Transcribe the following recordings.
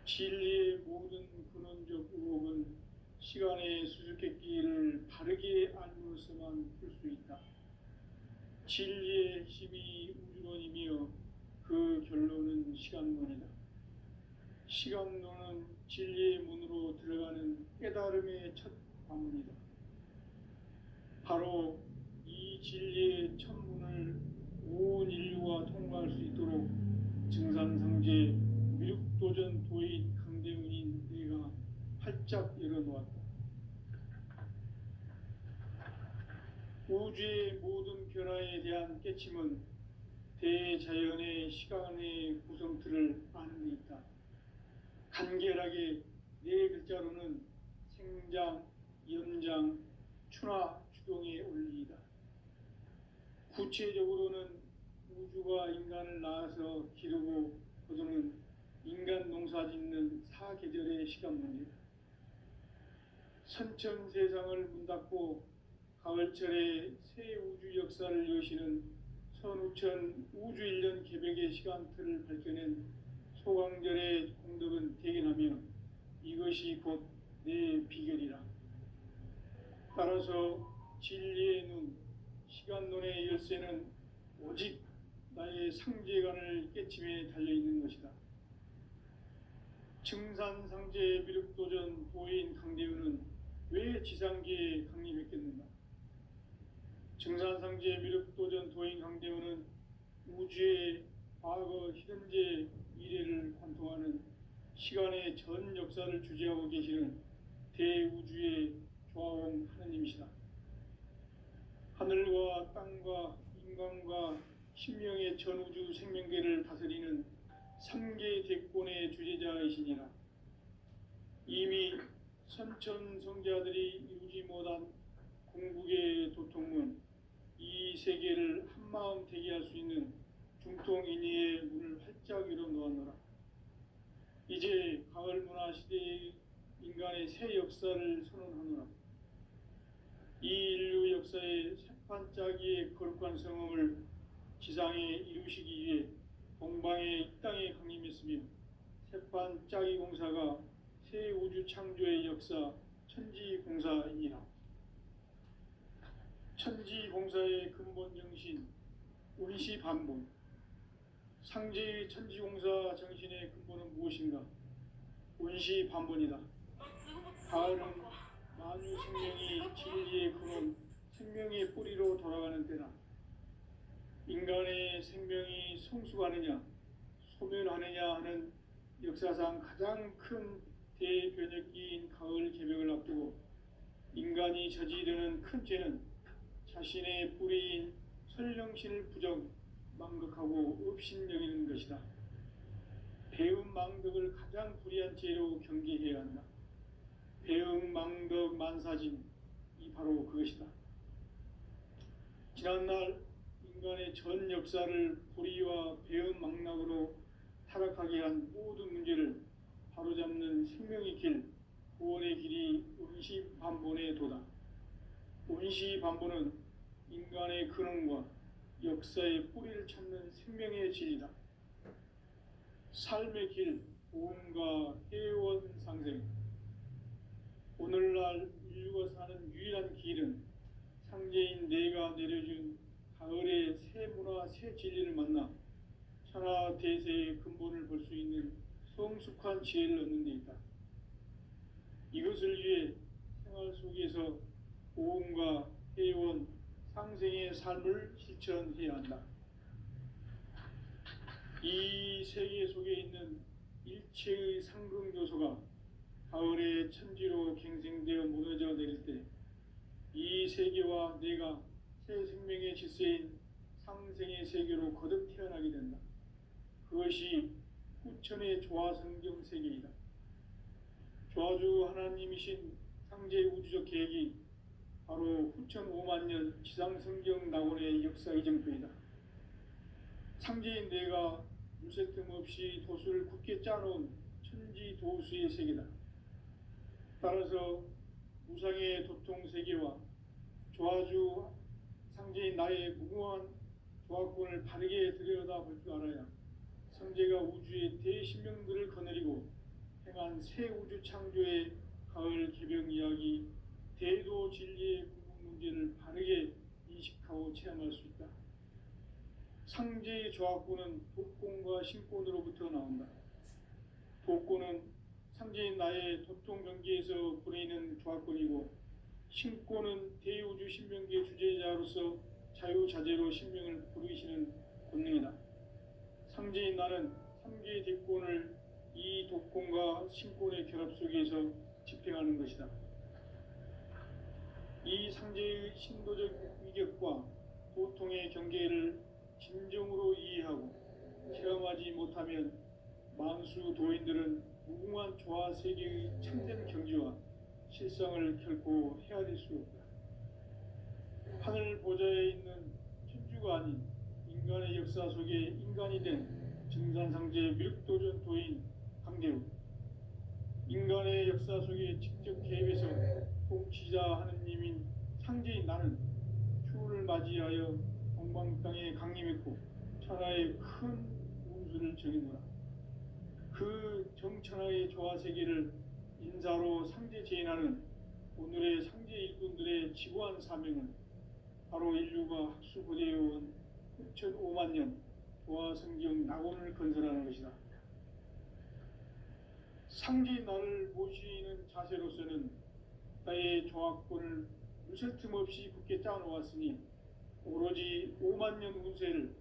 진리의 모든 근원적 의혹은 시간의 수수께끼를 바르게 알므로서만 풀 수 있다. 진리의 핵심이 우주론이며 그 결론은 시간론이다. 시간론은 진리의 문으로 들어가는 깨달음의 첫 관문이다. 바로 이 진리의 첫 문을 온 인류가 통과할 수 있도록 증산상제 미륵도전 도인 강대훈인 내가 활짝 열어놓았다. 우주의 모든 변화에 대한 깨침은 대자연의 시간의 구성틀을 아는 데 있다. 간결하게 네 글자로는 생장, 연장, 추나 추동의 원리이다. 구체적으로는 우주가 인간을 낳아서 기르고 거두는 인간 농사 짓는 사계절의 시간문이다. 선천 세상을 문 닫고 가을철에 새 우주 역사를 여시는 선우천 우주 1년 개백의 시간틀을 밝혀낸 소강절의 공덕은 대견하며 이것이 곧 내 비결이라. 따라서 진리의 눈, 시간론의 열쇠는 오직 나의 상제관을 깨침에 달려있는 것이다. 증산상제 미륵도전 도인 강대훈은 왜 지상계에 강림했겠는가? 증산상제 미륵도전 도인 강대훈은 우주의 과거, 현재, 미래를 관통하는 시간의 전 역사를 주재하고 계시는 대우주의 조화원 하느님이시다. 하늘과 땅과 인간과 신명의 전우주 생명계를 다스리는 3계 대권의 주재자이시니라. 이미 선천성자들이 이루지 못한 궁극의 도통문, 이 세계를 한마음 되게 할 수 있는 중통인의의 문을 활짝 열어놓았노라. 이제 가을 문화 시대의 인간의 새 역사를 선언하노라. 이 인류 역사의 새판짜기의 거룩한 성험을 지상에 이루시기 위해 동방의 이 땅에 강림했으며 새판짜기 공사가 새 우주 창조의 역사 천지공사이니라. 천지공사의 근본 정신 운시반본, 상제의 천지공사 정신의 근본은 무엇인가? 운시반본이다. 가을은 만유 생명이 진리의 근원, 생명의 뿌리로 돌아가는 때다. 인간의 생명이 성숙하느냐, 소멸하느냐 하는 역사상 가장 큰 대변혁기인 가을 개벽을 앞두고 인간이 저지르는 큰 죄는 자신의 뿌리인 설령신을 부정, 망극하고 업신여기는 것이다. 배움 망덕을 가장 불의한 죄로 경계해야 한다. 배움 망덕 만사진, 이 바로 그것이다. 지난날 인간의 전 역사를 불의와 배움 망락으로 타락하게 한 모든 문제를 바로잡는 생명의 길, 구원의 길이 운시반본의 도다. 운시반본은 인간의 근원과 역사의 뿌리를 찾는 생명의 진리다. 삶의 길, 보험과 회원 상생. 오늘날 인류가 사는 유일한 길은 상제인 내가 내려준 가을의 새 문화, 새 진리를 만나 천하 대세의 근본을 볼 수 있는 성숙한 지혜를 얻는 데 있다. 이것을 위해 생활 속에서 보험과 회원, 상생의 삶을 실천해야 한다. 이 세계 속에 있는 일체의 상금 요소가 가을의 천지로 갱생되어 무너져 내릴 때 이 세계와 내가 새 생명의 질서인 상생의 세계로 거듭 태어나게 된다. 그것이 후천의 조화성경 세계이다. 조화주 하나님이신 상제 우주적 계획이 바로 후천 5만 년 지상성경 낙원의 역사 이정표이다. 상제인 내가 물새틈 없이 도수를 굳게 짜놓은 천지 도수의 세계다. 따라서 무상의 도통 세계와 조화주 상제인 나의 무궁한 조화권을 바르게 들여다볼 줄 알아야 성제가 우주의 대신명들을 거느리고 행한 새 우주 창조의 가을 개벽 이야기, 대도 진리의 궁극 문제를 바르게 인식하고 체험할 수 있다. 상제의 조합구는 독곤과 신곤으로부터 나온다. 독곤은 상제인 나의 도통 경계에서 부르이는 조합권이고, 신곤은 대우주 신명기의 주제자로서 자유자재로 신명을 부르시는 권능이다. 상제인 나는 3개의 대권을 이 독권과 신권의 결합 속에서 집행하는 것이다. 이 상제의 신도적 위격과 도통의 경계를 진정으로 이해하고 체험하지 못하면 만수 도인들은 무궁한 조화 세계의 참된 경지와 실상을 결코 헤아릴 수 없다. 하늘 보좌에 있는 천주가 아닌 인간의 역사 속에 인간이 된 증산상제 밀도전 도인 강대우, 인간의 역사 속에 직접 개입해서 통치자 하느님인 상제인 나는 추후를 맞이하여 동방땅에 강림했고 천하의 큰 운수를 정했노라. 그 정천하의 조화세계를 인사로 상제 제인하는 오늘의 상제 일꾼들의 지구한 사명은 바로 인류가 학수고대해온 6,500만 년 조화성경 낙원을 건설하는 것이다. 상제인 나를 모시는 자세로서는 나의 조합권을 무설틈 없이 굳게 짜놓았으니 오로지 5만 년 운세를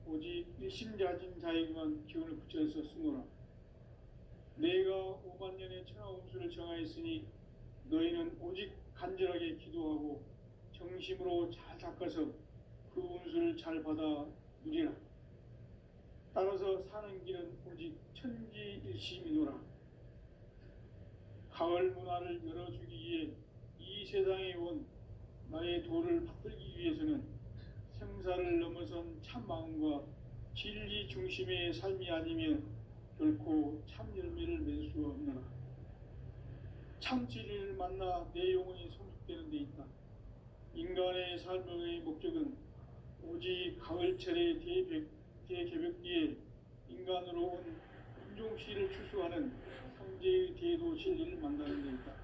오직 일심자진 자에게만 기운을 붙여서 쓰노라. 내가 5만 년의 천하 운수를 정하였으니 너희는 오직 간절하게 기도하고 정심으로 잘 닦아서 그 운수를 잘 받아 누리라. 따라서 사는 길은 오직 천지일심이노라. 가을 문화를 열어주기 위해 이 세상에 온 나의 도를 받들기 위해서는 생사를 넘어선 참 마음과 진리 중심의 삶이 아니면 결코 참 열매를 맺을 수 없노라. 참 진리를 만나 내 영혼이 성숙되는 데 있다. 인간의 삶의 목적은 오직 가을철의 대개벽 뒤에 인간으로 온 인종씨를 추수하는 상제의 대도 진리를 만나는 데 있다.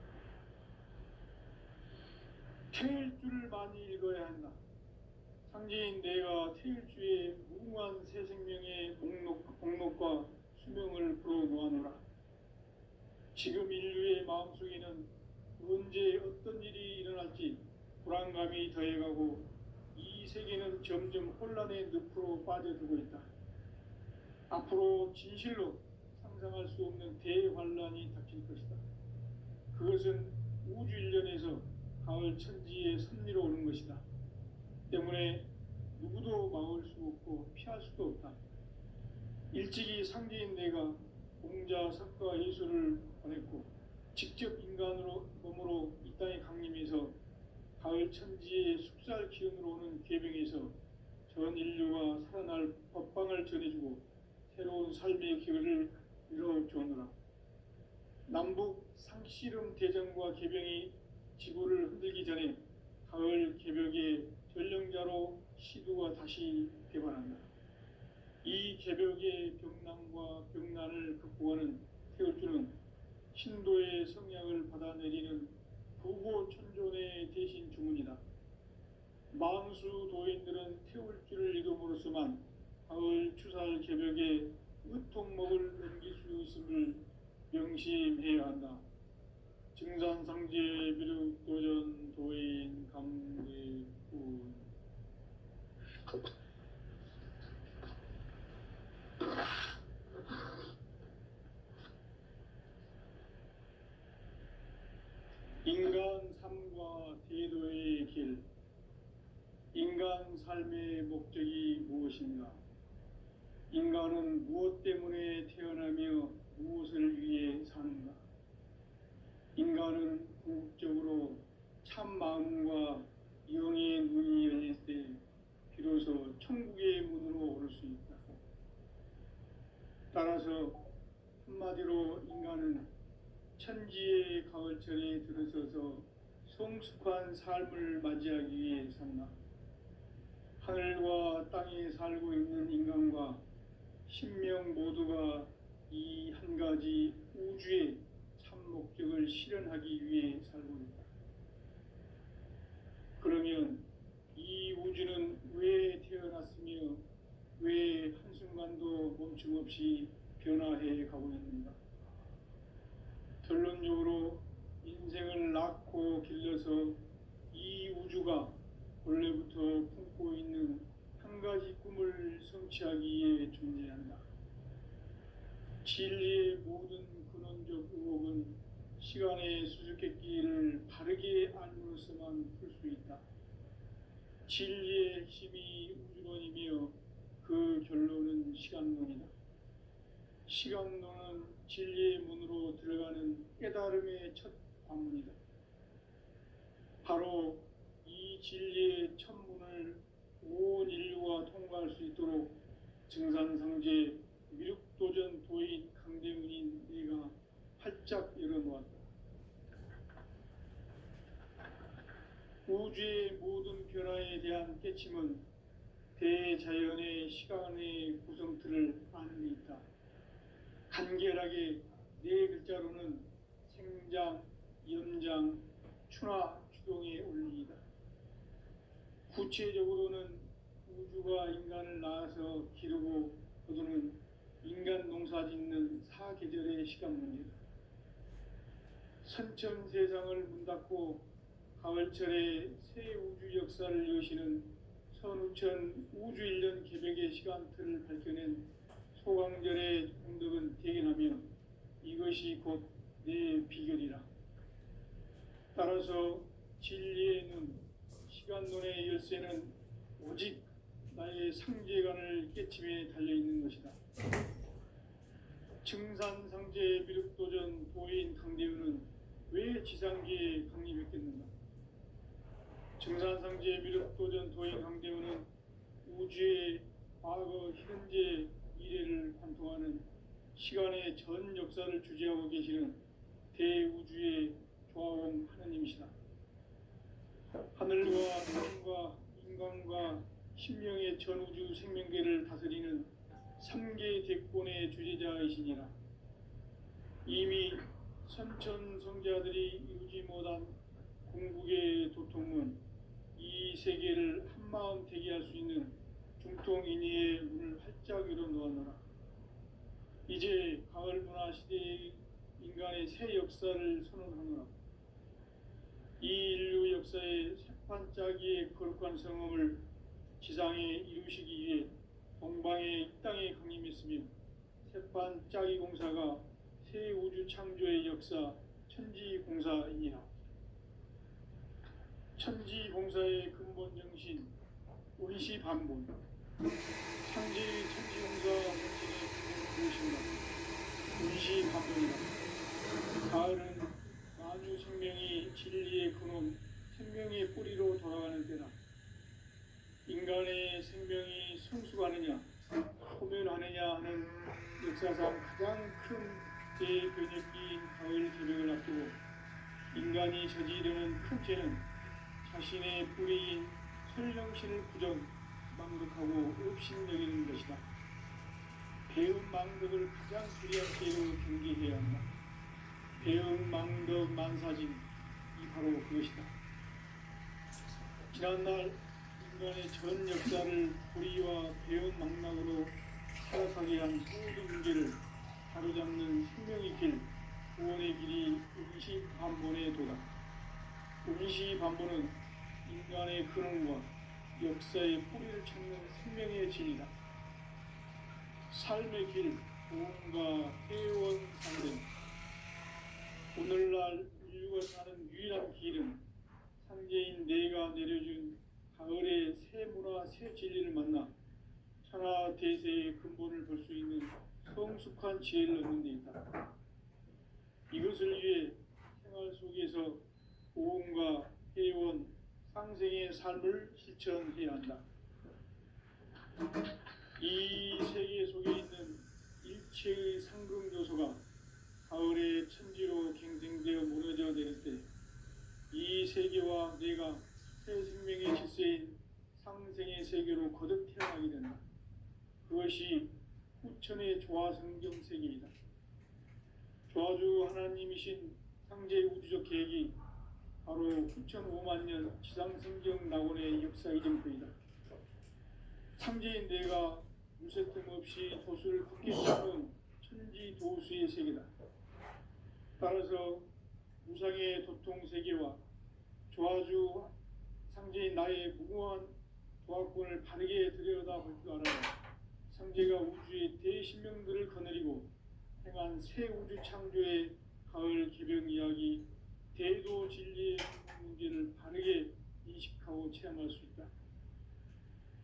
태일주를 많이 읽어야 한다. 상제인 내가 태일주의 무궁한 새 생명의 목록과 수명을 풀어놓아노라. 지금 인류의 마음속에는 언제 어떤 일이 일어날지 불안감이 더해가고 이 세계는 점점 혼란의 늪으로 빠져들고 있다. 앞으로 진실로 상상할 수 없는 대환란이 닥칠 것이다. 그것은 우주 일련에서 가을 천지의 섭리로 오는 것이다. 때문에 누구도 막을 수 없고 피할 수도 없다. 일찍이 상제인 내가 공자, 석가, 예수를 보냈고 직접 인간으로 몸으로 이 땅에 강림해서 가을 천지의 숙살 기운으로 오는 계병에서 전 인류가 살아날 법방을 전해주고 새로운 삶의 기회를 이뤄주었노라. 남북 상씨름 대전과 계병이 지구를 흔들기 전에 가을 개벽의 전령자로 시두가 다시 개발한다. 이 개벽의 병난과 병난을 극복하는 태울주는 신도의 성향을 받아내리는 부고천존의 대신 주문이다. 만수 도인들은 태울주를 읽음으로써만 가을 추살 개벽의 의통목을 넘길 수 있음을 명심해야 한다. 증산상제 비륵도전 도인 강대군. 인간 삶과 대도의 길. 인간 삶의 목적이 무엇인가? 인간은 무엇 때문에 태어나며 무엇을 위해 사는가? 인간은 궁극적으로 참 마음과 영의 눈이 열릴 때 비로소 천국의 문으로 오를 수 있다. 따라서 한마디로 인간은 천지의 가을철에 들어서서 성숙한 삶을 맞이하기 위해 산다. 하늘과 땅에 살고 있는 인간과 신명 모두가 이 한 가지 가지 우주의 참 목적을 실현하기 위해 살고 있다. 그러면 이 우주는 왜 태어났으며 왜 한순간도 멈춤 없이 변화해 가고 있는가? 결론적으로 인생을 낳고 길러서 이 우주가 원래부터 품고 있는 한 가지 꿈을 성취하기 위해 존재한다. 진리의 모든 근원적 의혹은 시간의 수수께끼를 바르게 알므로서만 풀 수 있다. 진리의 핵심이 우주론이며 그 결론은 시간론이다. 시간론은 진리의 문으로 들어가는 깨달음의 첫 관문이다. 바로 이 진리의 첫 문을 온 인류가 통과할 수 있도록 증산상제 미륵도전 도인 강대문인 내가 활짝 열어놓았다. 우주의 모든 변화에 대한 깨침은 대자연의 시간의 구성틀을 아는 데 있다. 간결하게 네 글자로는 생장, 연장, 추나 추동의 원리이다. 구체적으로는 우주가 인간을 낳아서 기르고 거두는 인간 농사 짓는 사계절의 시간문이다. 선천 세상을 문 닫고 가을철에 새 우주 역사를 여시는 선우천 우주 1년 개벽의 시간틀을 밝혀낸 소강절의 공덕은 대견하며 이것이 곧 내 비결이라. 따라서 진리의 눈, 시간론의 열쇠는 오직 나의 상제관을 깨침에 달려있는 것이다. 증산상제 미륵도전 도인 강대우는 왜 지상계에 강림했겠는가? 증산상제 미륵도전 도인 강대우는 우주의 과거, 현재, 미래를 관통하는 시간의 전 역사를 주재하고 계시는 대우주의 조화원 하느님이시다. 하늘과 땅과 인간과 신명의 전우주 생명계를 다스리는 3개 대권의 주재자이시니라. 이미 선천 성자들이 이루지 못한 궁극의 도통문, 이 세계를 한마음 대기할 수 있는 중통인의의 문을 활짝 열어놓았노라. 이제 가을 문화 시대의 인간의 새 역사를 선언하노라. 이 인류 역사의 새판짜기의 거룩한 성험을 지상에 이루시기 위해 동방의 이 땅에 강림했으며 새판짜기 공사가 새 우주 창조의 역사 천지공사이니라. 천지공사의 근본 정신 운시반본, 상지 천지공사 정신의 무엇인가? 운시반본이다. 가을은 만유 생명이 진리의 근원, 생명의 뿌리로 돌아가는 때다. 인간의 생명이 성숙하느냐, 소멸하느냐 하는 역사상 가장 큰 대변혁기인 가을 개벽을 앞두고 인간이 저지르는 큰 죄는 자신의 뿌리인 설령신을 부정, 망덕하고 업신여기는 것이다. 배은 망덕을 가장 불의한 죄로 경계해야 한다. 배은 망덕 만사진, 이 바로 그것이다. 지난날 인간의 전 역사를 불의와 배은 망락으로 살아가게 한 모든 문제를 바로잡는 생명의 길, 구원의 길이 운시반본에 도다. 운시반본은 인간의 근원과 역사의 뿌리를 찾는 생명의 진리다. 삶의 길, 구원과 회원상생. 오늘날 인류가 사는 유일한 길은 상제인 내가 내려준 가을의 새 문화, 새 진리를 만나 천하 대세의 근본을 볼 수 있는 성숙한 지혜를 얻는 데 있다. 이것을 위해 생활 속에서 고음과 회원, 상생의 삶을 실천해야 한다. 이 세계 속에 있는 일체의 상금 요소가 가을의 천지로 갱생되어 무너져 내릴 때 이 세계와 내가 새 생명의 질서인 상생의 세계로 거듭 태어나게 된다. 그것이 후천의 조화성경 세계이다. 하나님이신 상제의 우주적 계획이 바로 9,5만 년 지상성경 낙원의 역사 이정표이다. 상제인 내가 무쇠틈 없이 도수를 굳게 잡은 천지도수의 세계다. 따라서 무상의 도통 세계와 조아주 상제인 나의 무궁한 도화권을 바르게 들여다볼 줄 알아야 상제가 우주의 대신명들을 거느리고 행한 새 우주 창조의 가을 개병 이야기, 대도 진리의 문제를 바르게 인식하고 체험할 수 있다.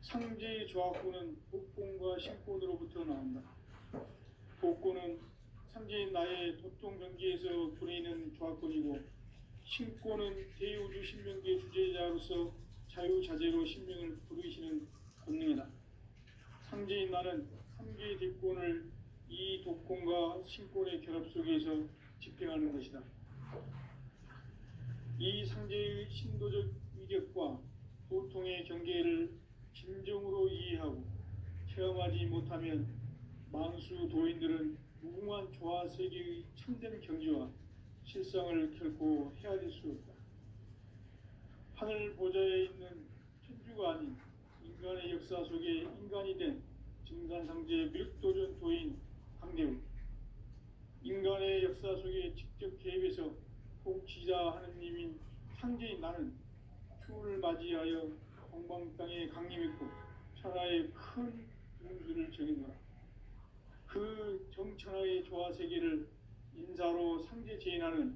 상제의 조화권은 복권과 신권으로부터 나온다. 복권은 상제인 나의 도통 경계에서 부리는 조화권이고, 신권은 대우주 신명계 주제자로서 자유자재로 신명을 부르시는 권능이다. 상제인 나는 3개의 대권을 이 독권과 신권의 결합 속에서 집행하는 것이다. 이 상제의 신도적 위력과 도통의 경계를 진정으로 이해하고 체험하지 못하면 만수 도인들은 무궁한 조화 세계의 참된 경지와 실상을 결코 헤아릴 수 없다. 하늘 보좌에 있는 천주가 아닌 인간의 역사 속에 인간이 된 증산상제 미륵도전 도인 강대우, 인간의 역사 속에 직접 개입해서 통치자 하느님인 상제인 나는 추운을 맞이하여 동방 땅에 강림했고 천하의 큰 운수를 정해놓아. 그 정천하의 조화 세계를 인사로 상제 제인하는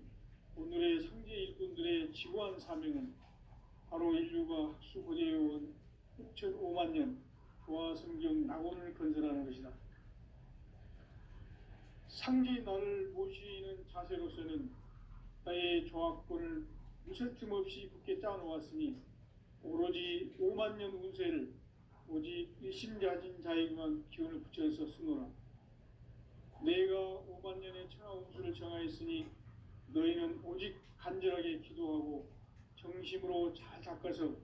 오늘의 상제 일꾼들의 지구한 사명은 바로 인류가 학수고대해온 6,5만 년 조화 성경 낙원을 건설하는 것이다. 상제인 나를 모시는 자세로서는 나의 조화권을 무쇠틈 없이 굳게 짜놓았으니 오로지 5만 년 운세를 오직 일심가진 자에게만 기운을 붙여서 쓰노라. 내가 5만 년의 천하 운수를 정하였으니 너희는 오직 간절하게 기도하고 정심으로 잘 닦아서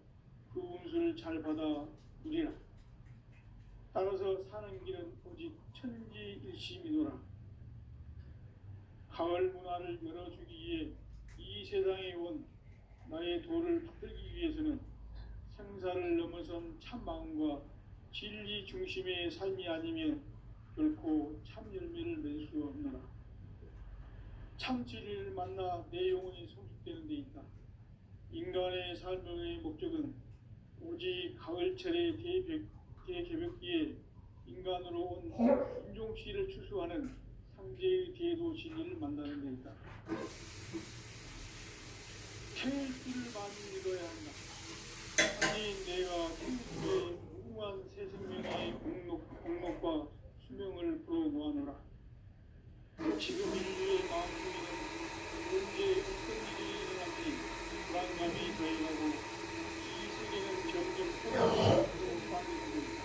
그 운수를 잘 받아 누리라. 따라서 사는 길은 오직 천지일심이노라. 가을 문화를 열어주기 위해 이 세상에 온 나의 도를 받들기 위해서는 생사를 넘어선 참 마음과 진리 중심의 삶이 아니면 결코 참 열매를 맺을 수 없노라. 참 진리를 만나 내 영혼이 성숙되는 데 있다. 인간의 삶의 목적은 오직 가을철의 대개벽기에 인간으로 온 인종시를 추수하는 상제의 대도 진리를 만나는 데 있다. 태일주를 많이 믿어야 한다. 상제인 내가 태일주의 무궁한 새 생명의 공록과 수명을 불어놓아노라. 지금 인류의 마음속에는 언제 어떤 일이 일어날지 불안감이 더해가고 이 세계는 점점 혼란으로 빠져들고 있다.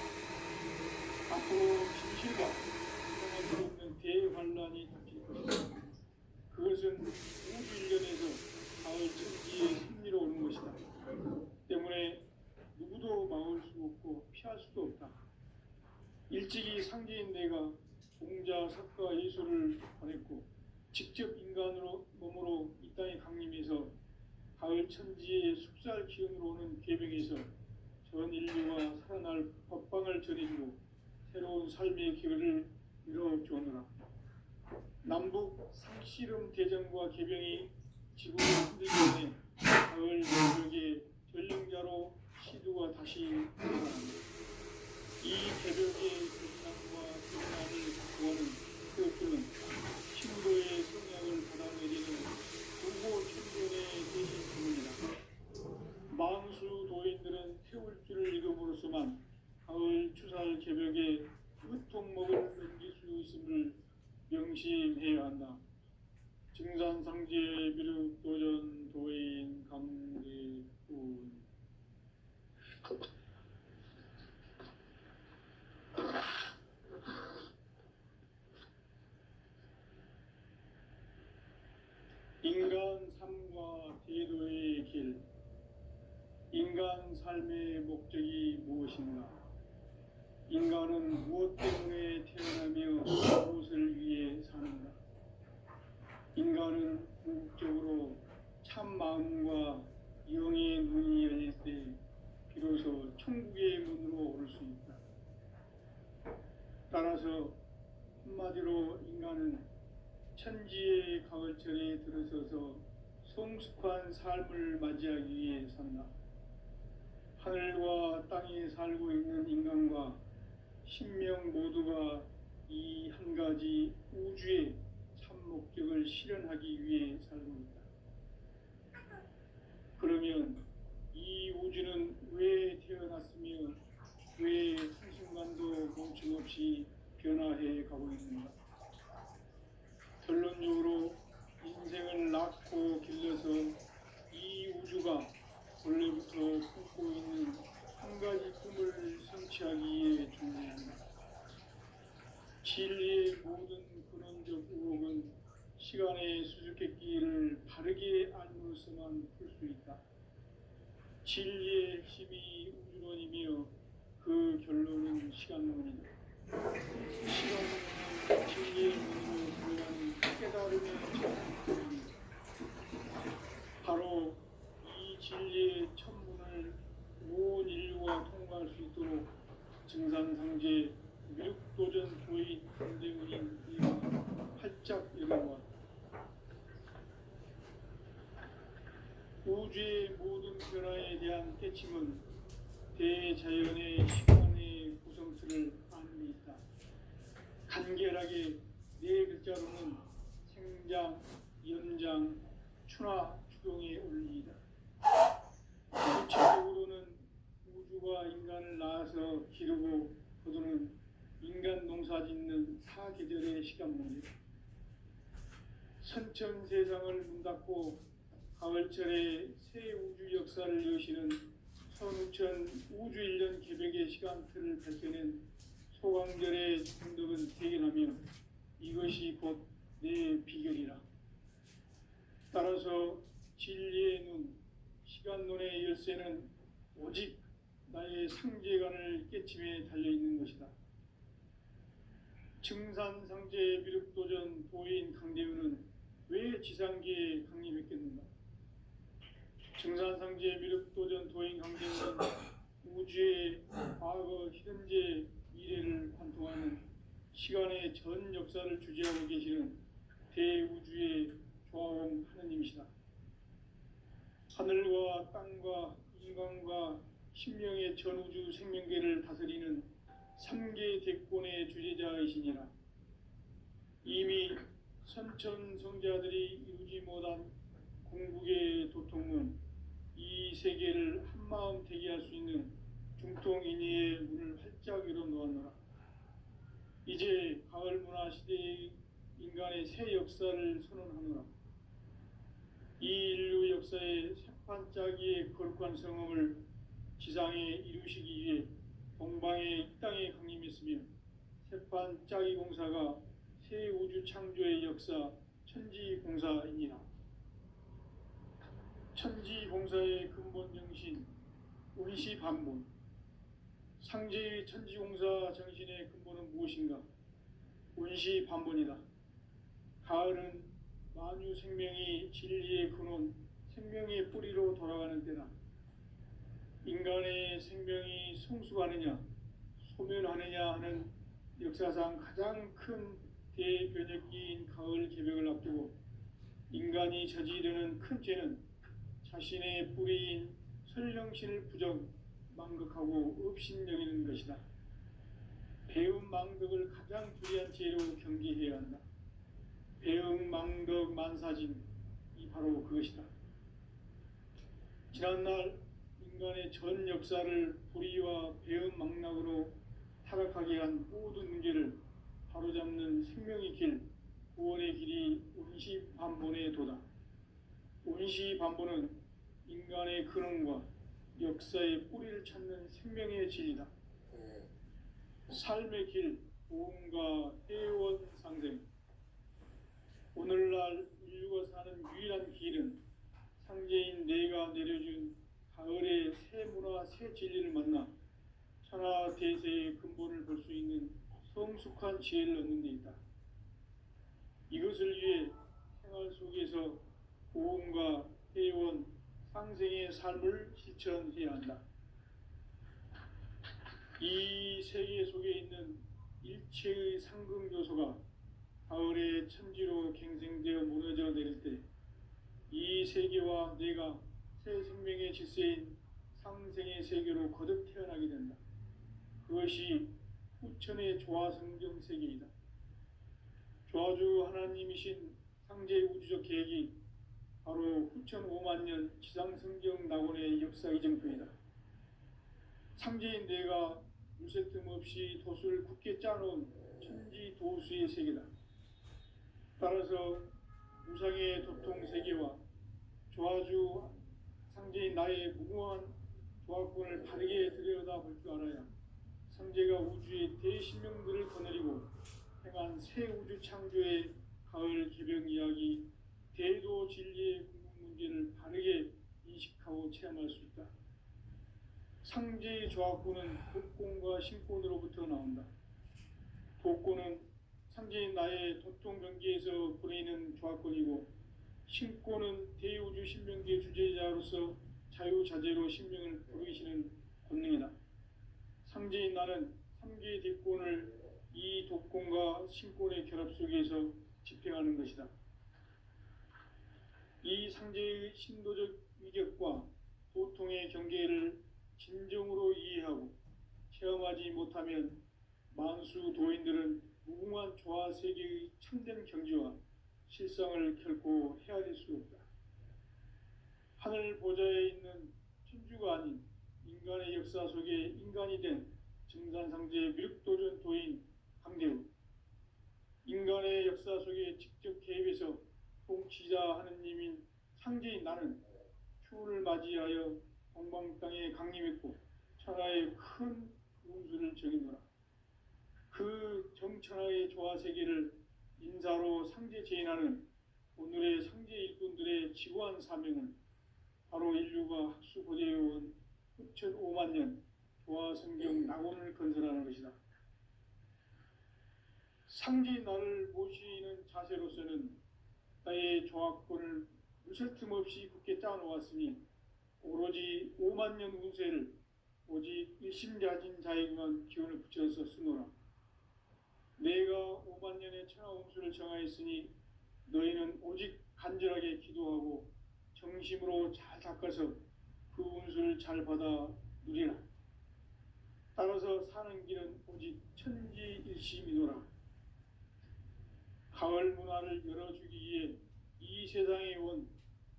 앞으로 진실과 평화를 없는 대환란이 닥칠 것이다. 그것은 우주 일련에서 가을 천지의 승리로 오는 것이다. 때문에 누구도 막을 수 없고 피할 수도 없다. 일찍이 상제인 내가 공자, 석가, 예수를 보냈고 직접 인간으로 몸으로 이 땅에 강림해서 가을 천지의 숙살 기운으로 오는 계병에서 전 인류가 살아날 법방을 전해주고 새로운 삶의 기회를 이뤄주었노라. 남북 상씨름 대전과 계병이 지구를 흔들기 전에 가을 개벽의 전령자로 시두가 다시 태어납니다. 이 개벽의 결단과 결단을 구하는 그것들은 신도의 성향을 받아내리는 부모 천존의 대신 부문이다. 만수 도인들은 태울 줄을 읽음으로써만 가을 추살 개벽의 으통목을 넘길 수 있음을 명심해야 한다. 증산상제 미륵도전 도인 강대훈. 인간 삶과 대도의 길. 인간 삶의 목적이 무엇인가? 인간은 무엇 때문에 태어나며 무엇을 위해 사는가? 인간은 궁극적으로 참 마음과 영의 눈이 열릴 때 비로소 천국의 문으로 오를 수 있다. 따라서 한마디로 인간은 천지의 가을철에 들어서서 성숙한 삶을 맞이하기 위해 산다. 하늘과 땅에 살고 있는 인간과 신명 모두가 이 한 가지 우주의 참 목적을 실현하기 위해 살고 있다. 그러면 이 우주는 왜 태어났으며 왜 한순간도 멈춤없이 변화해 가고 있는가? 결론적으로 인생을 낳고 길러서 이 우주가 원래부터 품고 있는 한 가지 꿈을 성취하기 위해 존재한다. 진리의 모든 근원적 의혹은 시간의 수수께끼를 바르게 알므로서만 풀 수 있다. 진리의 핵심이 우주론이며 그 결론은 시간론이다. 시간론은 진리의 문으로 들어가는 깨달음의 첫문입니다. 바로 이 진리의 첫문을 온 인류가 통과할 수 있도록 증산상제 미륵도전 도인 강대훈인 이가 활짝 열어보았다. 우주의 모든 변화에 대한 깨침은 대자연의 시간의 구성틀을 아는 데 있다. 간결하게 네 글자로는 생장, 연장, 추나 추동의 원리이다. 구체적으로는 우주가 인간을 낳아서 기르고 거두는 인간 농사 짓는 사계절의 시간문이다. 선천 세상을 문 닫고 가을철에 새 우주 역사를 여시는 선우천 우주 1년 개백의 시간틀을 밝혀낸 소강절의 정덕은 대견하며 이것이 곧 내 비결이라. 따라서 진리의 눈, 시간론의 열쇠는 오직 나의 상제관을 깨침에 달려있는 것이다. 증산상제 미륵도전 도인 강대훈은 왜 지상계에 강림했겠는가? 증산상제 미륵도전 도인 강대훈은 우주의 과거, 현재, 미래를 관통하는 시간의 전 역사를 주재하고 계시는 대우주의 조화원 하느님이시다. 하늘과 땅과 인간과 신명의 전우주 생명계를 다스리는 3개 대권의 주재자이시니라. 이미 선천성자들이 이루지 못한 궁극의 도통은 이 세계를 한마음 되게 할 수 있는 중통인의의 문을 활짝 열어놓았노라. 이제 가을 문화 시대의 인간의 새 역사를 선언하노라. 이 인류 역사의 새판짜기의 거룩한 성험을 지상에 이루시기 위해 동방의 이 땅에 강림했으며 새판짜기 공사가 새 우주 창조의 역사 천지공사이니라. 천지공사의 근본 정신 운시반본. 상제의 천지공사 정신의 근본은 무엇인가? 운시반본이다. 가을은 만유 생명이 진리의 근원, 생명의 뿌리로 돌아가는 때다. 인간의 생명이 성숙하느냐, 소멸하느냐 하는 역사상 가장 큰 대변혁기인 가을 개벽을 앞두고 인간이 저지르는 큰 죄는 자신의 뿌리인 설령신을 부정, 망극하고 업신여기는 것이다. 배움 망덕을 가장 불리한 죄로 경계해야 한다. 배움 망덕 만사진, 이 바로 그것이다. 지난날 인간의 전 역사를 불의와 배움 망락으로 타락하게 한 모든 문제를 바로잡는 생명의 길, 구원의 길이 운시반본의 도다. 운시반본은 인간의 근원과 역사의 뿌리를 찾는 생명의 진리다. 삶의 길, 보험과 해원 상생. 오늘날 인류가 사는 유일한 길은 상제인 내가 내려준 가을의 새 문화, 새 진리를 만나 천하 대세의 근본을 볼 수 있는 성숙한 지혜를 얻는 데 있다. 이것을 위해 생활 속에서 고음과 회원, 상생의 삶을 실천해야 한다. 이 세계 속에 있는 일체의 상승 요소가 가을의 천지로 갱생되어 무너져 내릴 때 이 세계와 내가 새 생명의 질서인 상생의 세계로 거듭 태어나게 된다. 그것이 후천의 조화성경 세계이다. 조화주 하나님이신 상제 우주적 계획이 바로 후천 5만 년 지상성경 낙원의 역사 이정표이다. 상제인 내가 물새 틈 없이 도수를 굳게 짜놓은 천지 도수의 세계다. 따라서 우상의 도통 세계와 조화주 상제인 나의 무궁한 조화권을 바르게 들여다볼 줄 알아야 상제가 우주의 대신명들을 거느리고 행한 새 우주 창조의 가을 개벽 이야기, 대도 진리의 궁극 문제를 바르게 인식하고 체험할 수 있다. 상제의 조화권은 독권과 신권으로부터 나온다. 독권은 상제인 나의 도통 경계에서 보내는 조화권이고, 신권은 대우주 신명기의 주제자로서 자유자재로 신명을 부르시는 권능이다. 상제인 나는 3개의 대권을 이 독권과 신권의 결합 속에서 집행하는 것이다. 이 상제의 신도적 위격과 도통의 경계를 진정으로 이해하고 체험하지 못하면 만수 도인들은 무궁한 조화 세계의 참된 경지와 실상을 결코 헤아릴 수 없다. 하늘 보좌에 있는 천주가 아닌 인간의 역사 속에 인간이 된 증산상제의 미륵도전 도인 강대우, 인간의 역사 속에 직접 개입해서 통치자 하느님인 상제인 나는 추운을 맞이하여 동방 땅에 강림했고 천하의 큰 운수를 정했노라. 그 정천하의 조화세계를 인사로 상제 제인하는 오늘의 상제 일꾼들의 지구한 사명은 바로 인류가 학수고대해온 후천 5만 년 조화성경 낙원을 건설하는 것이다. 상제인 나를 모시는 자세로서는 나의 조화권을 무쇠 틈 없이 굳게 짜놓았으니 오로지 5만 년 운세를 오직 일심가진 자에게만 기운을 붙여서 쓰노라. 내가 5만 년의 천하 운수를 정하였으니 너희는 오직 간절하게 기도하고 정심으로 잘 닦아서 그 운수를 잘 받아 누리라. 따라서 사는 길은 오직 천지일심이노라. 가을 문화를 열어주기 위해 이 세상에 온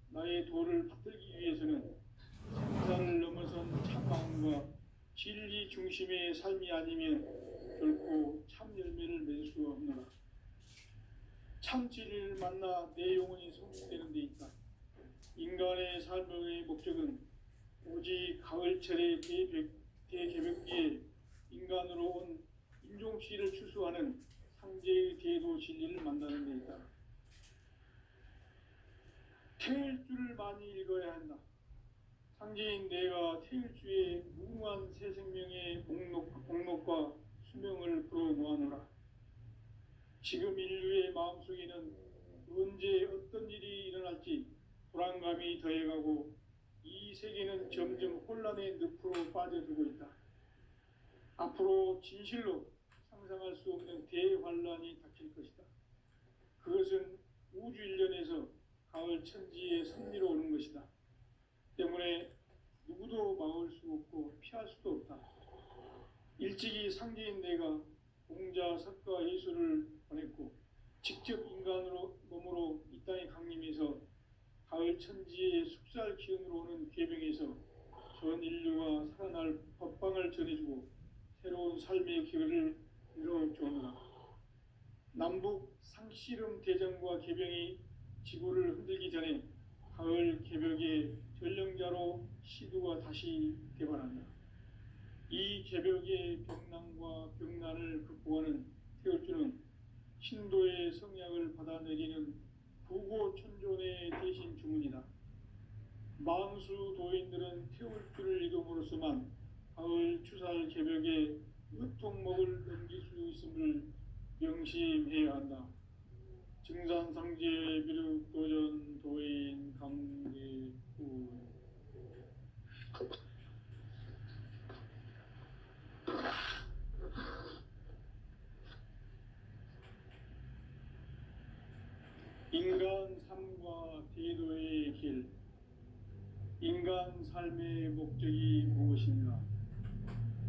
나의 도를 받들기 위해서는 생사를 넘어선 참마음과 진리 중심의 삶이 아니면 결코 참 열매를 맺을 수 없노라. 참 진리를 만나 내 영혼이 성숙되는 데 있다. 인간의 삶의 목적은 오직 가을철의 대개벽기에 인간으로 온 인종씨를 추수하는 상제의 대도 진리를 만나는 데 있다. 태일주를 많이 읽어야 한다. 상제인 내가 태일주의 무궁한 새 생명의 목록과 수명을 불어놓아노라. 지금 인류의 마음속에는 언제 어떤 일이 일어날지 불안감이 더해가고 이 세계는 점점 혼란의 늪으로 빠져들고 있다. 앞으로 진실로 상상할 수 없는 대환란이 닥칠 것이다. 그것은 우주 일련에서 가을 천지의 섭리로 오는 것이다. 때문에 누구도 막을 수 없고 피할 수도 없다. 일찍이 상제인 내가 공자, 석가, 예수를 보냈고 직접 인간으로 몸으로 이 땅에 강림해서 가을 천지의 숙살 기운으로 오는 계명에서 전 인류가 살아날 법방을 전해주고 새로운 삶의 기회를 이뤄주었노라. 남북 상씨름 대전과 개병이 지구를 흔들기 전에 가을 개벽의 전령자로 시두가 다시 개발한다. 이 개벽의 병난과 병난을 극복하는 태울주는 신도의 성약을 받아내리는 구고천존의 대신 주문이다. 만수 도인들은 태울주를 이름으로서만 가을 추살 개벽의 으통목을 넘길 수 있음을 명심해야 한다. 증산상제 비륵도전 도인 강대우. 인간 삶과 대도의 길. 인간 삶의 목적이 무엇인가?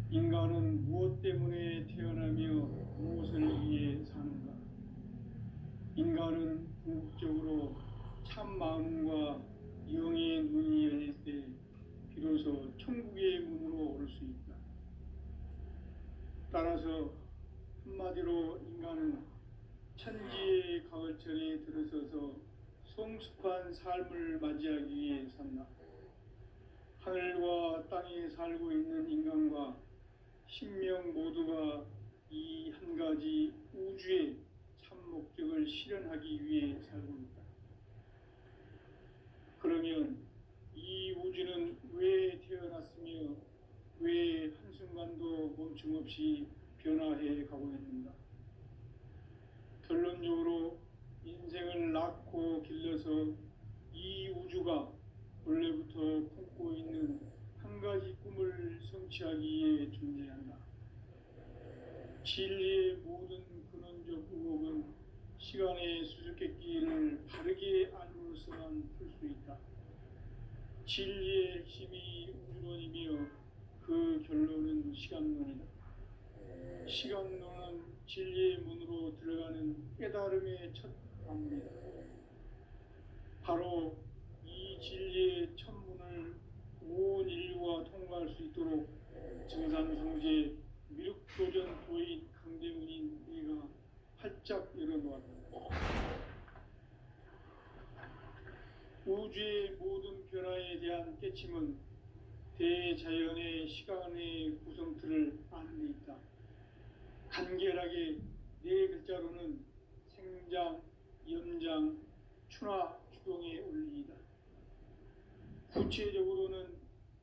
인간은 무엇 때문에 태어나며 무엇을 위해 사는가? 인간은 궁극적으로 참 마음과 영의 눈이 열릴 때 비로소 천국의 문으로 오를 수 있다. 따라서 한마디로 인간은 천지의 가을철에 들어서서 성숙한 삶을 맞이하기 위해 산다. 하늘과 땅에 살고 있는 인간과 신명 모두가 이 한 가지 우주의 참 목적을 실현하기 위해 살고 있다. 그러면 이 우주는 왜 태어났으며 왜 한순간도 멈춤 없이 변화해 가고 있는가? 결론적으로 인생을 낳고 길러서 이 우주가 원래부터 품고 있는 한 가지 꿈을 성취하기 위해 존재한다. 진리의 모든 근원적 의혹은 시간의 수수께끼를 바르게 알므로써만 풀 수 있다. 진리의 핵심이 우주론이며 그 결론은 시간론이다. 시간론은 진리의 문으로 들어가는 깨달음의 첫 관문이다. 바로 이 진리의 첫 문을 온 인류가 통과할 수 있도록 증산상제 미륵도전 도인 강대문인 내가 활짝 열어놓았다. 우주의 모든 변화에 대한 깨침은 대자연의 시간의 구성틀을 아는 데 있다. 간결하게 네 글자로는 생장, 연장, 추나 추동의 원리이다. 구체적으로는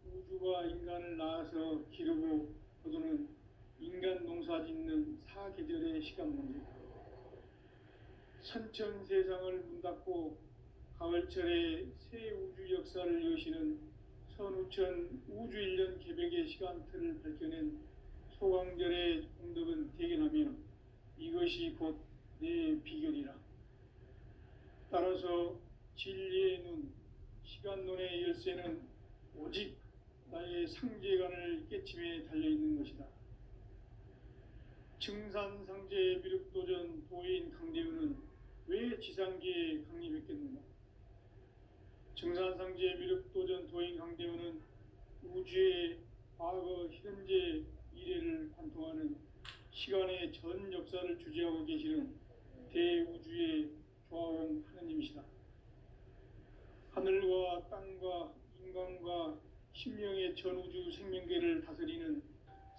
우주가 인간을 낳아서 기르고 거두는 인간 농사 짓는 사계절의 시간 문제다. 선천 세상을 문 닫고 가을철에 새 우주 역사를 여시는 선우천 우주 1년 개백의 시간틀을 밝혀낸 소강절의 공덕은 대견하며 이것이 곧 내 비결이라. 따라서 진리의 눈, 시간론의 열쇠는 오직 나의 상제관을 깨침에 달려있는 것이다. 증산상제 비륵도전 도인 강대우는 왜 지상계에 강림했겠는가? 증산상제 비륵도전 도인 강대우는 우주의 과거, 현재, 미래를 관통하는 시간의 전 역사를 주재하고 계시는 대우주의 조화원 하느님이시다. 하늘과 땅과 인간과 신명의 전우주 생명계를 다스리는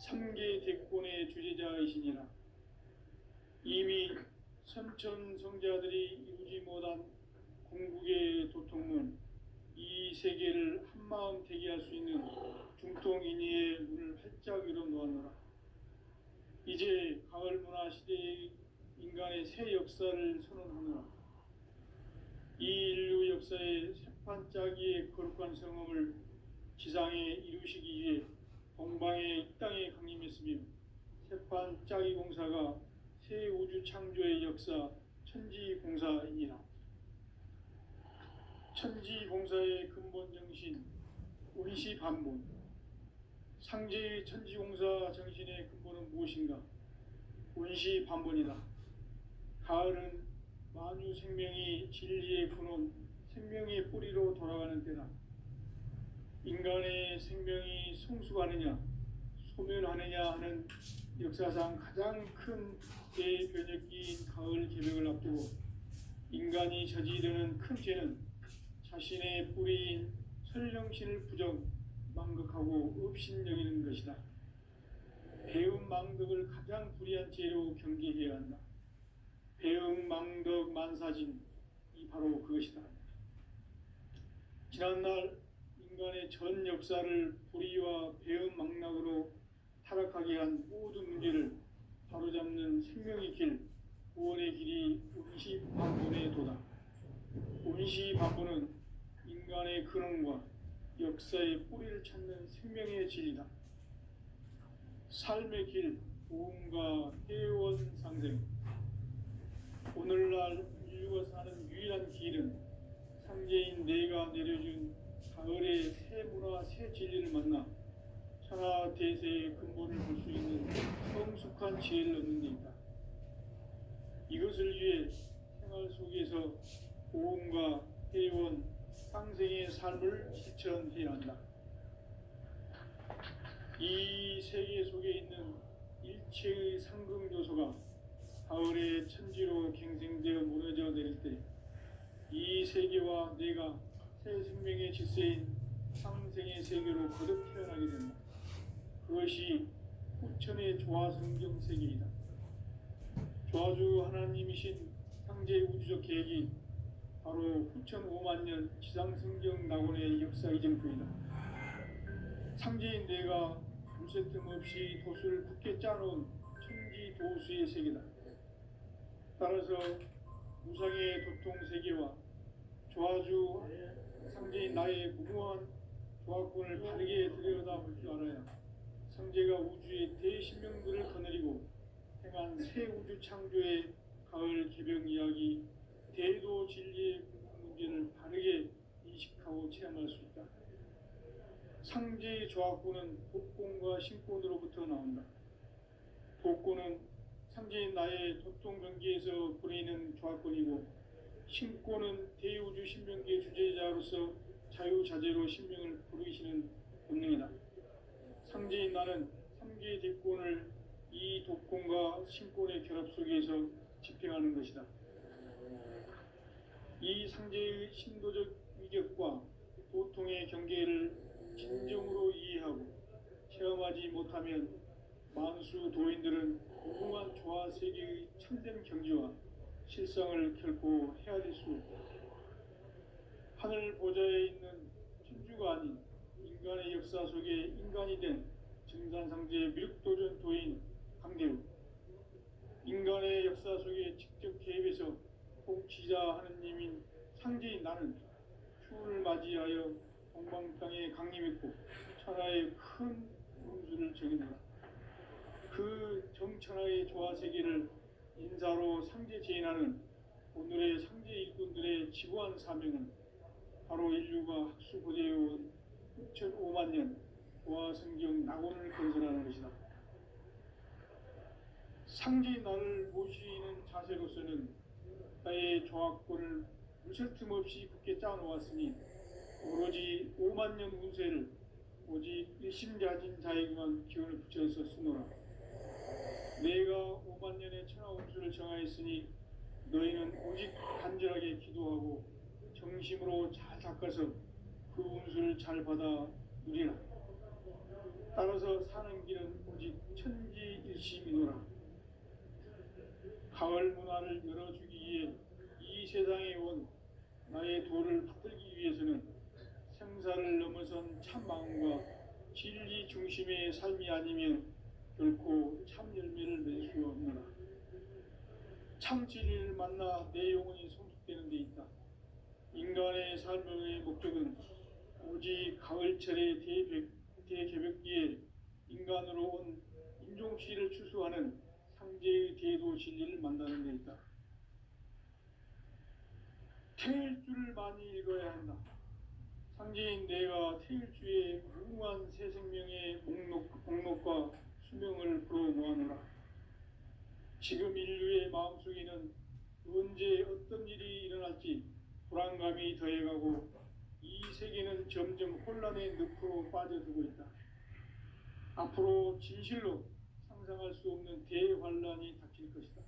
3계 대권의 주재자이시니라. 이미 선천성자들이 이루지 못한 궁극의 도통문, 이 세계를 한마음 되게 할 수 있는 중통인의의 문을 활짝 열어놓았노라. 이제 가을 문화 시대의 인간의 새 역사를 선언하노라. 이 인류 역사의 새판짜기의 거룩한 성험을 지상에 이루시기 위해 동방의 이 땅에 강림했으며 새판짜기 공사가 새 우주 창조의 역사 천지공사이니라. 천지공사의 근본 정신 원시반본. 상제의 천지공사 정신의 근본은 무엇인가? 원시반본이다. 가을은 만유 생명이 진리의 근원, 생명의 뿌리로 돌아가는 때다. 인간의 생명이 성숙하느냐, 소멸하느냐 하는 역사상 가장 큰 대변혁기인 가을 개벽을 앞두고 인간이 저지르는 큰 죄는 자신의 뿌리인 설령신을 부정, 망극하고 업신여기는 것이다. 배움 망덕을 가장 불의한 죄로 경계해야 한다. 배움 망덕 만사진이 바로 그것이다. 지난날 인간의 전 역사를 불의와 배움 망락으로 타락하게 한 모든 문제를 바로잡는 생명의 길, 구원의 길이 운시반본에 도다. 운시반본은 인간의 근원과 역사의 뿌리를 찾는 생명의 진리다. 삶의 길, 부흥과 회원 상생. 오늘날 인류가 사는 유일한 길은 상제인 내가 내려준 가을의 새 문화, 새 진리를 만나 천하 대세의 근본을 볼 수 있는 성숙한 지혜를 얻는 데 있다. 이것을 위해 생활 속에서 보험과 회원, 상생의 삶을 실천해야 한다. 이 세계 속에 있는 일체의 상극 요소가 가을의 천지로 갱생되어 무너져 내릴 때 이 세계와 내가 새 생명의 질서인 상생의 세계로 거듭 태어나게 된다. 그것이 후천의 조화성경 세계이다. 조화주 하나님이신 상제 우주적 계획이 바로 후천 5만 년 지상성경 낙원의 역사 이정표이다. 상제인 내가 물새 틈 없이 도수를 굳게 짜놓은 천지 도수의 세계다. 따라서 무상의 도통 세계와 조화주 상제인 나의 무궁한 조화권을 바르게 들여다볼 줄 알아야 상제가 우주의 대신명들을 거느리고 행한 새 우주 창조의 가을 개병 이야기, 대도 진리의 문제를 바르게 인식하고 체험할 수 있다. 상제의 조화권은 복권과 신권으로부터 나온다. 복권은 상제인 나의 도통병기에서 보내는 조화권이고, 신권은 대우주 신명기의 주제자로서 자유자재로 신명을 부르시는 본능이다. 상제인 나는 3개의 대권을 이 독권과 신권의 결합 속에서 집행하는 것이다. 이 상제의 신도적 위격과 도통의 경계를 진정으로 이해하고 체험하지 못하면 만수 도인들은 무궁한 조화 세계의 참된 경지와 실상을 결코 헤아릴 수 없다. 하늘 보좌에 있는 천주가 아닌 인간의 역사 속에 인간이 된 증산상제의 미륵도전 도인 강대우, 인간의 역사 속에 직접 개입해서 통치자 하느님인 상제인 나는 추운을 맞이하여 동방 땅에 강림했고 천하의 큰 운수를 정해내라. 그 정천하의 조화세계를 인사로 상제 제인하는 오늘의 상제 일꾼들의 지구한 사명은 바로 인류가 학수고대해온 6,5만 년 조화성경 낙원을 건설하는 것이다. 상제인 나를 모시는 자세로서는 나의 조화권을 물샐 틈 없이 굳게 짜놓았으니 오로지 5만 년 운세를 오직 일심가진 자에게만 기운을 붙여서 쓰노라. 내가 5만 년의 천하 운수를 정하였으니 너희는 오직 간절하게 기도하고 정심으로 잘 닦아서 그 운수를 잘 받아 누리라. 따라서 사는 길은 오직 천지일심이노라. 가을 문화를 열어주기 위해 이 세상에 온 나의 도를 붙들기 위해서는 생사를 넘어선 참 마음과 진리 중심의 삶이 아니면 결코 참 열매를 맺을 수 없노라. 참 진리를 만나 내 영혼이 성숙되는 데 있다. 인간의 삶의 목적은 오직 가을철의 대개벽기에 인간으로 온 인종시를 추수하는 상제의 대도 진리를 만나는 데 있다. 태일주를 많이 읽어야 한다. 상제인 내가 태일주의 무궁한 새 생명의 목록과 수명을 불어 모아노라. 지금 인류의 마음속에는 언제 어떤 일이 일어날지 불안감이 더해가고 이 세계는 점점 혼란의 늪으로 빠져들고 있다. 앞으로 진실로 상상할 수 없는 대환란이 닥칠 것이다.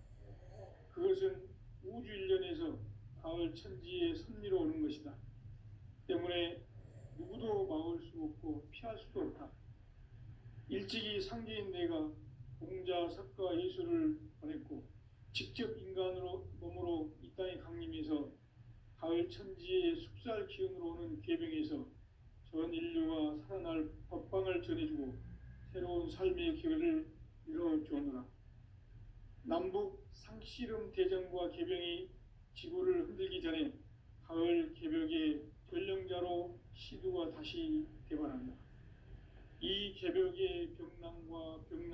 그것은 우주 일련에서 가을 천지의 섭리로 오는 것이다. 때문에 누구도 막을 수 없고 피할 수도 없다. 일찍이 상제인 내가 공자, 석가, 예수를 보냈고 직접 인간으로 몸으로 이 땅에 강림해서 가을 천지의 숙살 기운으로 오는 계병에서 전 인류가 살아날 법방을 전해주고 새로운 삶의 기회를 이뤄주었노라. 남북 상씨름 대전과 개병이 지구를 흔들기 전에 가을 개벽의 전령자로 시두가 다시 되반한다. 이 개벽의 벽난과 벽난